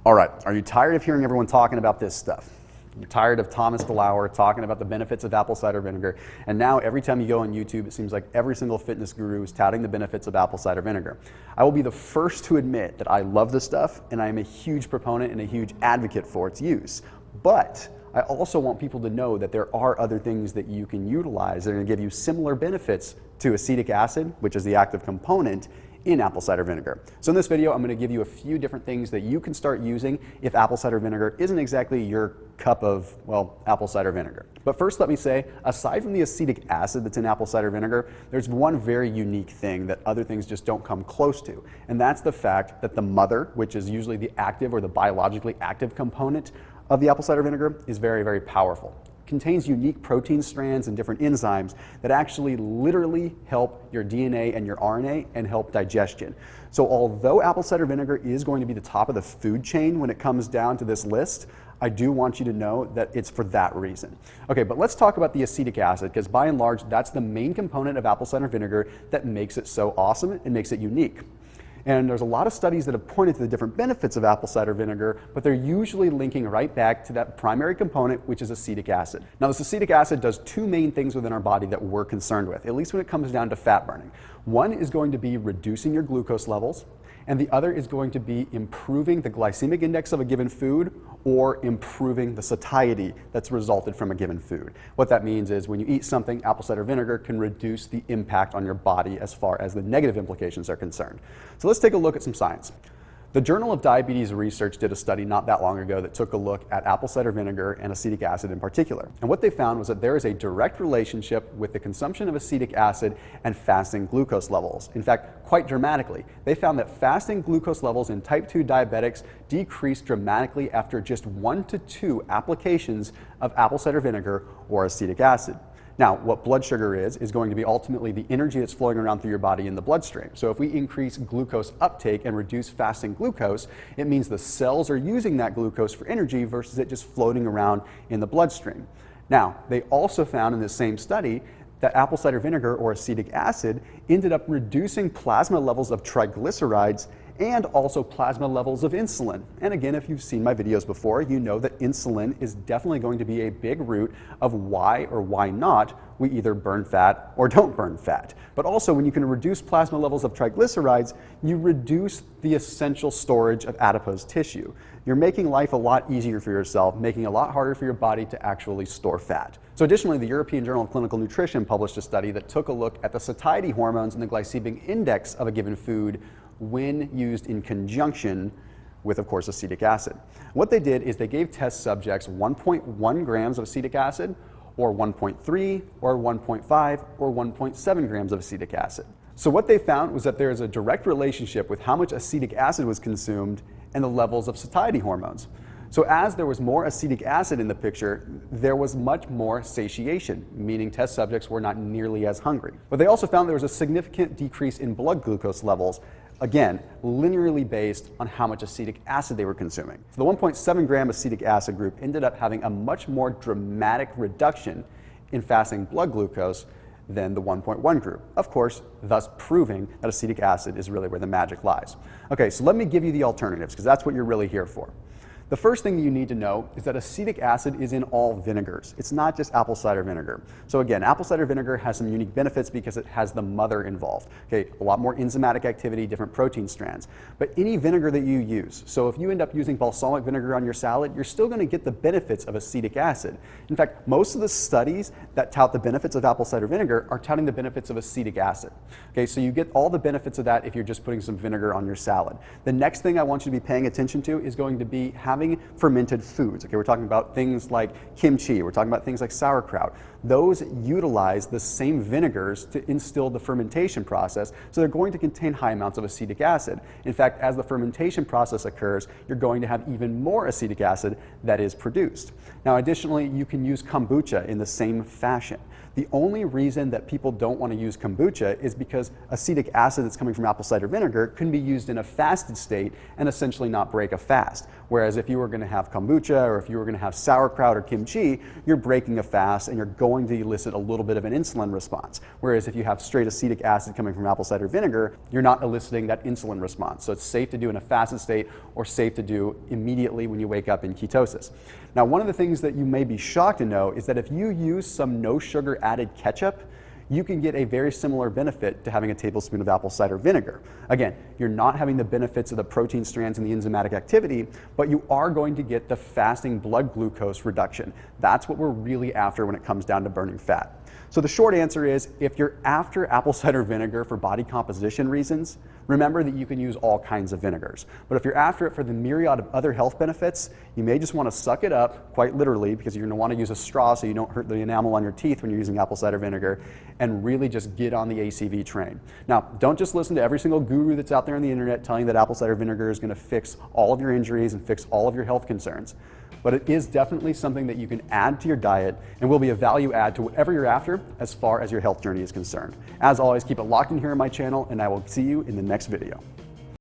All right, are you tired of hearing everyone talking about this stuff? You're tired of Thomas DeLauer talking about the benefits of apple cider vinegar, and now every time you go on YouTube, it seems like every single fitness guru is touting the benefits of apple cider vinegar. I will be the first to admit that I love this stuff, and I am a huge proponent and a huge advocate for its use. But I also want people to know that there are other things that you can utilize that are going to give you similar benefits to acetic acid, which is the active component in apple cider vinegar. So in this video, I'm going to give you a few different things that you can start using if apple cider vinegar isn't exactly your cup of, well, apple cider vinegar. But first, let me say, aside from the acetic acid that's in apple cider vinegar, there's one very unique thing that other things just don't come close to. And that's the fact that the mother, which is usually the active or the biologically active component of the apple cider vinegar, is very, very powerful. Contains unique protein strands and different enzymes that actually literally help your DNA and your RNA and help digestion. So although apple cider vinegar is going to be the top of the food chain when it comes down to this list, I do want you to know that it's for that reason. Okay, but let's talk about the acetic acid, because by and large, that's the main component of apple cider vinegar that makes it so awesome and makes it unique. And there's a lot of studies that have pointed to the different benefits of apple cider vinegar, but they're usually linking right back to that primary component, which is acetic acid. Now, this acetic acid does two main things within our body that we're concerned with, at least when it comes down to fat burning. One is going to be reducing your glucose levels, and the other is going to be improving the glycemic index of a given food or improving the satiety that's resulted from a given food. What that means is when you eat something, apple cider vinegar can reduce the impact on your body as far as the negative implications are concerned. So let's take a look at some science. The Journal of Diabetes Research did a study not that long ago that took a look at apple cider vinegar and acetic acid in particular. And what they found was that there is a direct relationship with the consumption of acetic acid and fasting glucose levels. In fact, quite dramatically. They found that fasting glucose levels in type 2 diabetics decreased dramatically after just 1 to 2 applications of apple cider vinegar or acetic acid. Now, what blood sugar is going to be ultimately the energy that's flowing around through your body in the bloodstream. So if we increase glucose uptake and reduce fasting glucose, it means the cells are using that glucose for energy versus it just floating around in the bloodstream. Now, they also found in this same study that apple cider vinegar or acetic acid ended up reducing plasma levels of triglycerides and also plasma levels of insulin. And again, if you've seen my videos before, you know that insulin is definitely going to be a big root of why or why not we either burn fat or don't burn fat. But also, when you can reduce plasma levels of triglycerides, you reduce the essential storage of adipose tissue. You're making life a lot easier for yourself, making it a lot harder for your body to actually store fat. So additionally, the European Journal of Clinical Nutrition published a study that took a look at the satiety hormones and the glycemic index of a given food when used in conjunction with, of course, acetic acid. What they did is they gave test subjects 1.1 grams of acetic acid, or 1.3, or 1.5, or 1.7 grams of acetic acid. So what they found was that there is a direct relationship with how much acetic acid was consumed and the levels of satiety hormones. So as there was more acetic acid in the picture, there was much more satiation, meaning test subjects were not nearly as hungry. But they also found there was a significant decrease in blood glucose levels, again, linearly based on how much acetic acid they were consuming. So the 1.7 gram acetic acid group ended up having a much more dramatic reduction in fasting blood glucose than the 1.1 group, of course, thus proving that acetic acid is really where the magic lies. Okay, so let me give you the alternatives, because that's what you're really here for. The first thing that you need to know is that acetic acid is in all vinegars. It's not just apple cider vinegar. So again, apple cider vinegar has some unique benefits because it has the mother involved. Okay, a lot more enzymatic activity, different protein strands. But any vinegar that you use, so if you end up using balsamic vinegar on your salad, you're still going to get the benefits of acetic acid. In fact, most of the studies that tout the benefits of apple cider vinegar are touting the benefits of acetic acid. Okay, so you get all the benefits of that if you're just putting some vinegar on your salad. The next thing I want you to be paying attention to is going to be having fermented foods. Okay, we're talking about things like kimchi, we're talking about things like sauerkraut. Those utilize the same vinegars to instill the fermentation process, so they're going to contain high amounts of acetic acid. In fact, as the fermentation process occurs, you're going to have even more acetic acid that is produced. Now, additionally, you can use kombucha in the same fashion. The only reason that people don't want to use kombucha is because acetic acid that's coming from apple cider vinegar can be used in a fasted state and essentially not break a fast. Whereas if if you were going to have kombucha or if you were going to have sauerkraut or kimchi, you're breaking a fast and you're going to elicit a little bit of an insulin response. Whereas if you have straight acetic acid coming from apple cider vinegar, you're not eliciting that insulin response. So it's safe to do in a fasted state or safe to do immediately when you wake up in ketosis. Now, one of the things that you may be shocked to know is that if you use some no sugar added ketchup, you can get a very similar benefit to having a tablespoon of apple cider vinegar. Again, you're not having the benefits of the protein strands and the enzymatic activity, but you are going to get the fasting blood glucose reduction. That's what we're really after when it comes down to burning fat. So the short answer is, if you're after apple cider vinegar for body composition reasons, remember that you can use all kinds of vinegars. But if you're after it for the myriad of other health benefits, you may just want to suck it up, quite literally, because you're going to want to use a straw so you don't hurt the enamel on your teeth when you're using apple cider vinegar, and really just get on the ACV train. Now, don't just listen to every single guru that's out there on the internet telling you that apple cider vinegar is going to fix all of your injuries and fix all of your health concerns. But it is definitely something that you can add to your diet and will be a value add to whatever you're after as far as your health journey is concerned. As always, keep it locked in here on my channel, and I will see you in the next video.